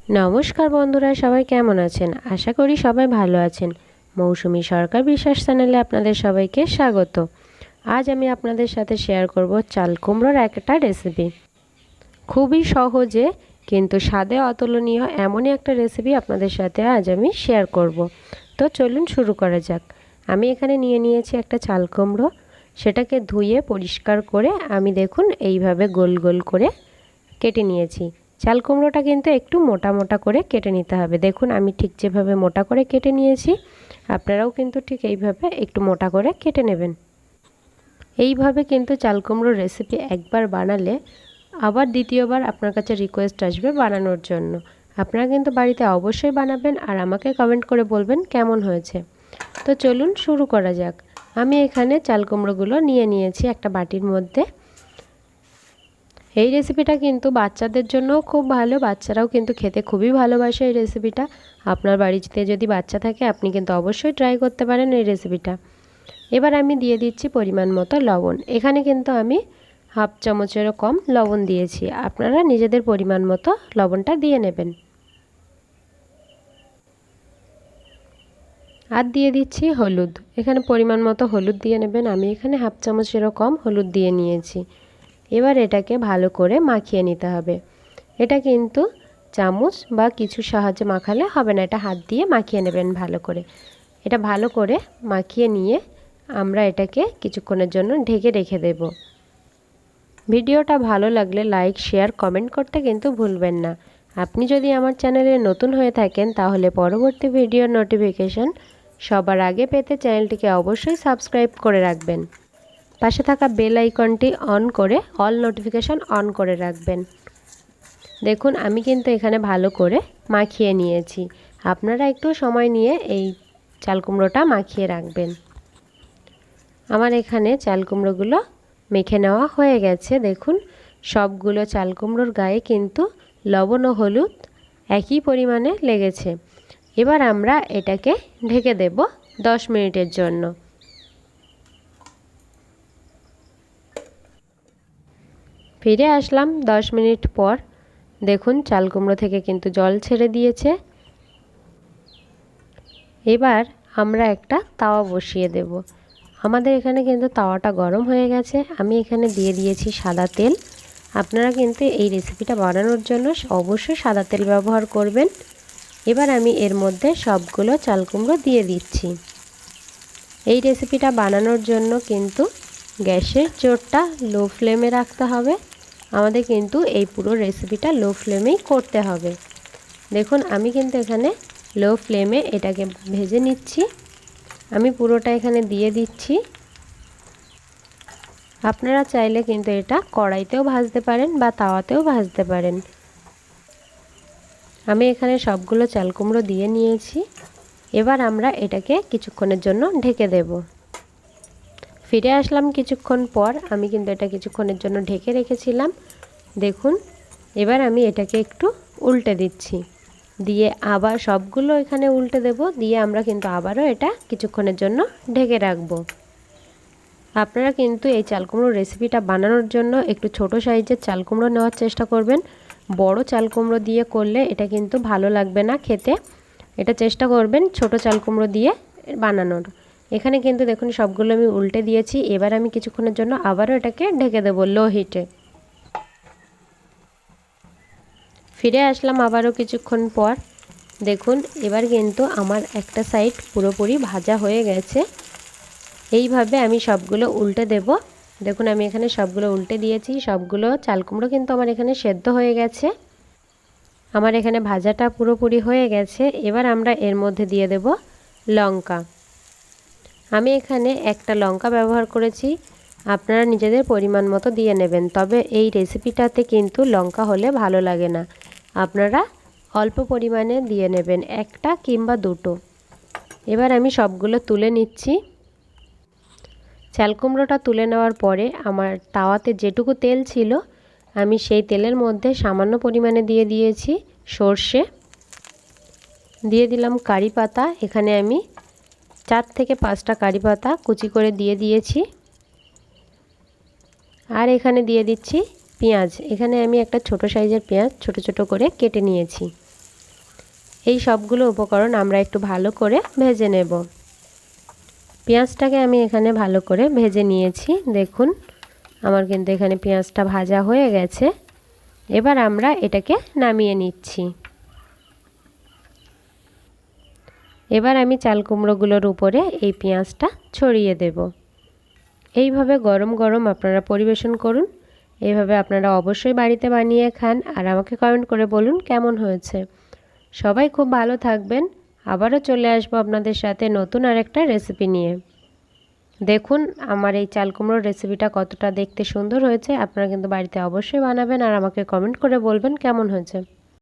নমস্কার বন্ধুরা, সবাই কেমন আছেন? আশা করি সবাই ভালো আছেন। মৌসুমি সরকার বিশ্বাস চ্যানেলে আপনাদের সবাইকে স্বাগত। আজ আমি আপনাদের সাথে শেয়ার করব চাল কুমড়োর একটা রেসিপি। খুবই সহজে কিন্তু স্বাদে অতুলনীয় এমনই একটা রেসিপি আপনাদের সাথে আজ আমি শেয়ার করব। তো চলুন শুরু করা যাক। আমি এখানে নিয়ে নিয়েছি একটা চাল কুমড়ো। সেটাকে ধুয়ে পরিষ্কার করে আমি দেখুন এইভাবে গোল গোল করে কেটে নিয়েছি। চাল কুমড়োটা কিন্তু একটু মোটা মোটা করে কেটে নিতে হবে। দেখুন আমি ঠিক যেভাবে মোটা করে কেটে নিয়েছি, আপনারাও কিন্তু ঠিক এইভাবে একটু মোটা করে কেটে নেবেন। এইভাবে কিন্তু চাল কুমড়োর রেসিপি একবার বানালে আবার দ্বিতীয়বার আপনার কাছে রিকোয়েস্ট আসবে বানানোর জন্য। আপনারা কিন্তু বাড়িতে অবশ্যই বানাবেন আর আমাকে কমেন্ট করে বলবেন কেমন হয়েছে। তো চলুন শুরু করা যাক। আমি এখানে চাল কুমড়োগুলো নিয়ে নিয়েছি একটা বাটির মধ্যে। এই রেসিপিটা কিন্তু বাচ্চাদের জন্য খুব ভালো, বাচ্চারাও কিন্তু খেতে খুবই ভালোবাসে এই রেসিপিটা। আপনার বাড়িতে যদি বাচ্চা থাকে আপনি কিন্তু অবশ্যই ট্রাই করতে পারেন এই রেসিপিটা। এবার আমি দিয়ে দিচ্ছি পরিমাণ মতো লবণ। এখানে কিন্তু আমি হাফ চামচেরও কম লবণ দিয়েছি, আপনারা নিজেদের পরিমাণ মতো লবণটা দিয়ে নেবেন। আর দিয়ে দিচ্ছি হলুদ। এখানে পরিমাণ মতো হলুদ দিয়ে নেবেন। আমি এখানে হাফ চামচেরও কম হলুদ দিয়ে নিয়েছি। এবার এটাকে ভালো করে মাখিয়ে নিতে হবে। এটা কিন্তু চামচ বা কিছু সাহায্যে মাখালে হবে না, এটা হাত দিয়ে মাখিয়ে নেবেন ভালো করে। এটা ভালো করে মাখিয়ে নিয়ে আমরা এটাকে কিছুক্ষণের জন্য ঢেকে রেখে দেব। ভিডিওটা ভালো লাগলে লাইক, শেয়ার, কমেন্ট করতে কিন্তু ভুলবেন না। আপনি যদি আমার চ্যানেলে নতুন হয়ে থাকেন তাহলে পরবর্তী ভিডিওর নোটিফিকেশন সবার আগে পেতে চ্যানেলটিকে অবশ্যই সাবস্ক্রাইব করে রাখবেন। পাশে থাকা বেল আইকনটি অন করে অল নোটিফিকেশন অন করে রাখবেন। দেখুন আমি কিন্তু এখানে ভালো করে মাখিয়ে নিয়েছি। আপনারা একটু সময় নিয়ে এই চাল কুমড়োটা মাখিয়ে রাখবেন। আমার এখানে চাল কুমড়োগুলো মেখে নেওয়া হয়ে গেছে। দেখুন সবগুলো চাল কুমড়োর গায়ে কিন্তু লবণ ও হলুদ একই পরিমাণে লেগেছে। এবার আমরা এটাকে ঢেকে দেব 10 মিনিটের জন্য। ফিরে আসলাম 10 মিনিট পর। দেখুন চাল কুমড়ো থেকে কিন্তু জল ছেড়ে দিয়েছে। এবার আমরা একটা তাওয়া বসিয়ে দেব। আমাদের এখানে কিন্তু তাওয়াটা গরম হয়ে গেছে। আমি এখানে দিয়ে দিয়েছি সাদা তেল। আপনারা কিন্তু এই রেসিপিটা বানানোর জন্য অবশ্যই সাদা তেল ব্যবহার করবেন। এবার আমি এর মধ্যে সবগুলো চাল কুমড়ো দিয়ে দিচ্ছি। এই রেসিপিটা বানানোর জন্য কিন্তু গ্যাসের জোরটা লো ফ্লেমে রাখতে হবে। আমাদের কিন্তু এই পুরো রেসিপিটা লো ফ্লেমেই করতে হবে। দেখুন আমি কিন্তু এখানে লো ফ্লেমে এটাকে ভেজে নিচ্ছি। আমি পুরোটা এখানে দিয়ে দিচ্ছি। আপনারা চাইলে কিন্তু এটা কড়াইতেও ভাজতে পারেন বা তাওয়াতেও ভাজতে পারেন। আমি এখানে সবগুলো চাল কুমড়ো দিয়ে নিয়েছি। এবার আমরা এটাকে কিছুক্ষণের জন্য ঢেকে দেব। ফিরে আসলাম কিছুক্ষণ পর। আমি কিন্তু এটা কিছুক্ষণের জন্য ঢেকে রেখেছিলাম। দেখুন এবার আমি এটাকে একটু উল্টে দিচ্ছি, দিয়ে আবার সবগুলো এখানে উল্টে দেব, দিয়ে আমরা কিন্তু আবারও এটা কিছুক্ষণের জন্য ঢেকে রাখব। আপনারা কিন্তু এই চাল কুমড়োর রেসিপিটা বানানোর জন্য একটু ছোট সাইজের চাল কুমড়ো নেওয়ার চেষ্টা করবেন। বড় চাল কুমড়ো দিয়ে করলে এটা কিন্তু ভালো লাগবে না খেতে। এটা চেষ্টা করবেন ছোট চাল কুমড়ো দিয়ে বানানোর। এখানে কিন্তু দেখুন সবগুলো আমি উল্টে দিয়েছি। এবার আমি কিছুক্ষণের জন্য আবারও এটাকে ঢেকে দেব লো হিটে। ফিরে আসলাম আবারও কিছুক্ষণ পর। দেখুন এবার কিন্তু আমার একটা সাইড পুরোপুরি ভাজা হয়ে গেছে। এইভাবে আমি সবগুলো উল্টে দেব। দেখুন আমি এখানে সবগুলো উল্টে দিয়েছি। সবগুলো চাল কুমড়ো কিন্তু আমার এখানে সেদ্ধ হয়ে গেছে। আমার এখানে ভাজাটা পুরোপুরি হয়ে গেছে। এবার আমরা এর মধ্যে দিয়ে দেব লঙ্কা। আমি এখানে একটা লঙ্কা ব্যবহার করেছি, আপনারা নিজেদের পরিমাণ মতো দিয়ে নেবেন। তবে এই রেসিপিটাতে কিন্তু লঙ্কা হলে ভালো লাগে না, আপনারা অল্প পরিমাণে দিয়ে নেবেন, একটা কিংবা দুটো। এবার আমি সবগুলো তুলে নিচ্ছি। চাল কুমড়োটা তুলে নেওয়ার পরে আমার তাওয়াতে যেটুকু তেল ছিল আমি সেই তেলের মধ্যে সামান্য পরিমাণে দিয়ে দিয়েছি সর্ষে, দিয়ে দিলাম কারি পাতা। এখানে আমি 4 থেকে 5টা কারি পাতা কুচি করে দিয়ে দিয়েছি। আর এখানে দিয়ে দিচ্ছি পেঁয়াজ। এখানে আমি একটা ছোট সাইজের পেঁয়াজ ছোট ছোট করে কেটে নিয়েছি। এই সবগুলো উপকরণ আমরা একটু ভালো করে ভেজে নেব। পেঁয়াজটাকে আমি এখানে ভালো করে ভেজে নিয়েছি। দেখুন আমার কিন্তু এখানে পেঁয়াজটা ভাজা হয়ে গেছে। এবার আমরা এটাকে নামিয়ে নিচ্ছি। এবার আমি চাল কুমড়োগুলোর উপরে এই পেঁয়াজটা ছড়িয়ে দেব। এইভাবে গরম গরম আপনারা পরিবেশন করুন। এইভাবে আপনারা অবশ্যই বাড়িতে বানিয়ে খান আর আমাকে কমেন্ট করে বলুন কেমন হয়েছে। সবাই খুব ভালো থাকবেন। আবারও চলে আসবো আপনাদের সাথে নতুন আরেকটা রেসিপি নিয়ে। দেখুন আমার এই চাল কুমড়োর রেসিপিটা কতটা দেখতে সুন্দর হয়েছে। আপনারা কিন্তু বাড়িতে অবশ্যই বানাবেন আর আমাকে কমেন্ট করে বলবেন কেমন হয়েছে।